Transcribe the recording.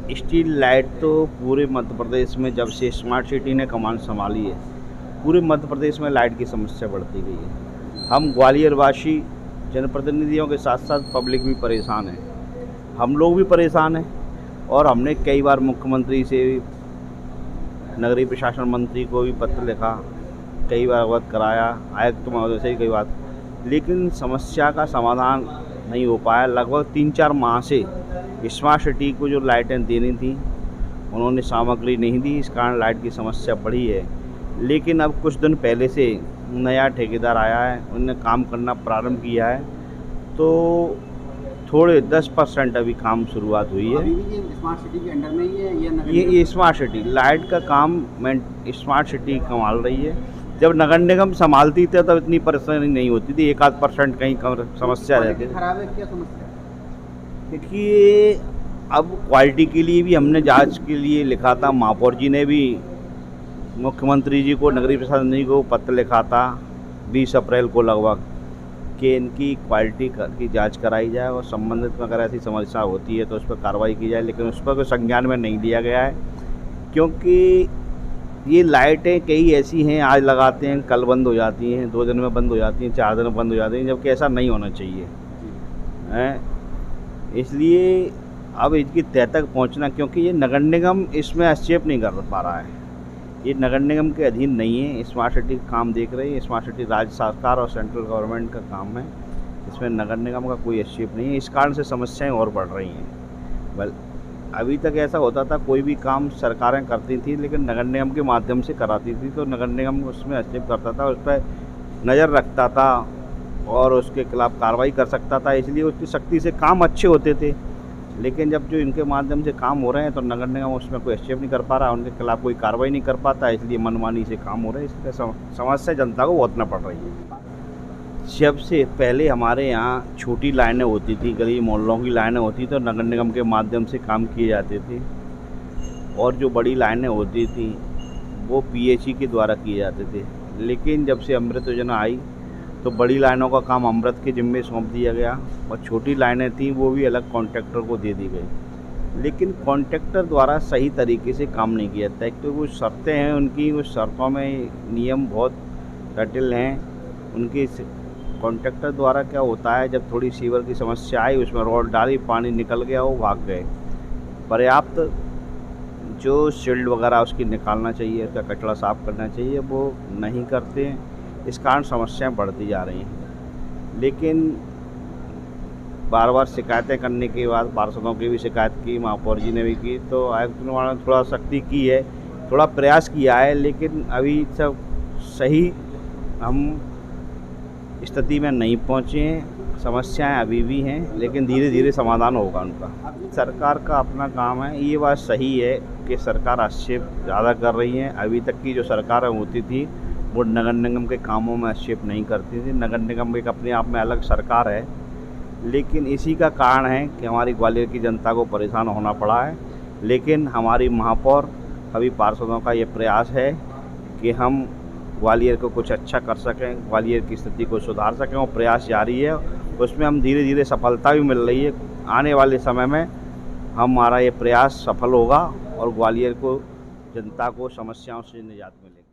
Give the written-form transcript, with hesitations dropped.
Street light तो पूरे मध्य प्रदेश में जब से स्मार्ट सिटी ने कमान संभाली है, पूरे मध्य प्रदेश में लाइट की समस्या बढ़ती गई है। हम ग्वालियरवासी जनप्रतिनिधियों के साथ साथ पब्लिक भी परेशान है, हम लोग भी परेशान हैं। और हमने कई बार मुख्यमंत्री से, नगरीय प्रशासन मंत्री को भी पत्र लिखा, कई बार अवगत कराया, आयुक्त महोदय से भी कई बार, लेकिन समस्या का समाधान नहीं हो पाया। लगभग 3-4 माह से स्मार्ट सिटी को जो लाइटें देनी थी उन्होंने सामग्री नहीं दी, इस कारण लाइट की समस्या बढ़ी है। लेकिन अब कुछ दिन पहले से नया ठेकेदार आया है, उन्होंने काम करना प्रारंभ किया है, तो थोड़े 10% अभी काम शुरुआत हुई है। अभी भी ये स्मार्ट सिटी के अंडर में ही है या नगर ये स्मार्ट सिटी लाइट का काम स्मार्ट सिटी संभाल रही है। जब नगर निगम संभालती थी तब इतनी परेशानी नहीं होती थी, 1-8% कहीं कम समस्या रहती थी। खराब है, क्या समस्या? देखिए, अब क्वालिटी के लिए भी हमने जांच के लिए लिखा था, महापौर जी ने भी मुख्यमंत्री जी को, नगरीय प्रशासन जी को पत्र लिखा था 20 अप्रैल को लगभग, कि इनकी क्वालिटी की जांच कराई जाए और संबंधित में अगर ऐसी समस्या होती है तो उस पर कार्रवाई की जाए। लेकिन उस पर कोई संज्ञान में नहीं लिया गया है, क्योंकि ये लाइटें कई ऐसी हैं, आज लगाते हैं कल बंद हो जाती हैं, 2 दिन में बंद हो जाती हैं, 4 दिन में बंद हो जाती हैं, जबकि ऐसा नहीं होना चाहिए है। इसलिए अब इसकी तह तक पहुंचना, क्योंकि ये नगर निगम इसमें हस्तक्षेप नहीं कर पा रहा है, ये नगर निगम के अधीन नहीं है। स्मार्ट सिटी का काम देख रही है, स्मार्ट सिटी राज्य सरकार और सेंट्रल गवर्नमेंट का काम है, इसमें नगर निगम का कोई हस्तक्षेप नहीं है। इस कारण से समस्याएं और बढ़ रही हैं। अभी तक ऐसा होता था, कोई भी काम सरकारें करती थी लेकिन नगर निगम के माध्यम से कराती थी, तो नगर निगम उसमें हस्तक्षेप करता था, उस पर नज़र रखता था और उसके खिलाफ कार्रवाई कर सकता था, इसलिए उसकी सख्ती से काम अच्छे होते थे। लेकिन जब जो इनके माध्यम से काम हो रहे हैं तो नगर निगम उसमें कोई हस्तक्षेप नहीं कर पा रहा, उनके खिलाफ कोई कार्रवाई नहीं कर पाता, इसलिए मनमानी से काम हो रहा है। इसलिए समस्या जनता को भुगतना पड़ रही है। जब से पहले हमारे यहाँ छोटी लाइनें होती थी, गली मोहल्लों की लाइनें होती तो नगर निगम के माध्यम से काम किए जाते थे, और जो बड़ी लाइनें होती थी वो पीएचई के द्वारा किए जाते थे। लेकिन जब से अमृत योजना आई तो बड़ी लाइनों का काम अमृत के जिम्मे सौंप दिया गया, और छोटी लाइनें थीं वो भी अलग कॉन्ट्रैक्टर को दे दी गई। लेकिन कॉन्ट्रैक्टर द्वारा सही तरीके से काम नहीं किया जाता है, क्योंकि कुछ शर्तें हैं उनकी, उस शर्तों में नियम बहुत जटिल हैं उनके। कॉन्ट्रैक्टर द्वारा क्या होता है, जब थोड़ी सीवर की समस्या आई, उसमें रोड डाली, पानी निकल गया, वो भाग गए। पर्याप्त जो शील्ड वगैरह उसकी निकालना चाहिए, उसका कचरा साफ़ करना चाहिए, वो नहीं करते हैं, इस कारण समस्याएं बढ़ती जा रही हैं। लेकिन बार बार शिकायतें करने के बाद, पार्षदों की भी शिकायत की, महापौर जी ने भी की, तो आयुक्त ने थोड़ा सख्ती की है, थोड़ा प्रयास किया है, लेकिन अभी सब सही हम स्थिति में नहीं पहुँचे हैं। समस्याएं अभी भी हैं, लेकिन धीरे धीरे समाधान होगा उनका। सरकार का अपना काम है, ये बात सही है कि सरकार हस्तक्षेप ज़्यादा कर रही है। अभी तक की जो सरकारें होती थी वो नगर निगम के कामों में हस्तक्षेप नहीं करती थी। नगर निगम एक अपने आप में अलग सरकार है, लेकिन इसी का कारण है कि हमारी ग्वालियर की जनता को परेशान होना पड़ा है। लेकिन हमारी महापौर, सभी पार्षदों का ये प्रयास है कि हम ग्वालियर को कुछ अच्छा कर सकें, ग्वालियर की स्थिति को सुधार सकें, और प्रयास जारी है, उसमें हम धीरे धीरे सफलता भी मिल रही है। आने वाले समय में हमारा ये प्रयास सफल होगा और ग्वालियर को, जनता को समस्याओं से निजात मिलेगी।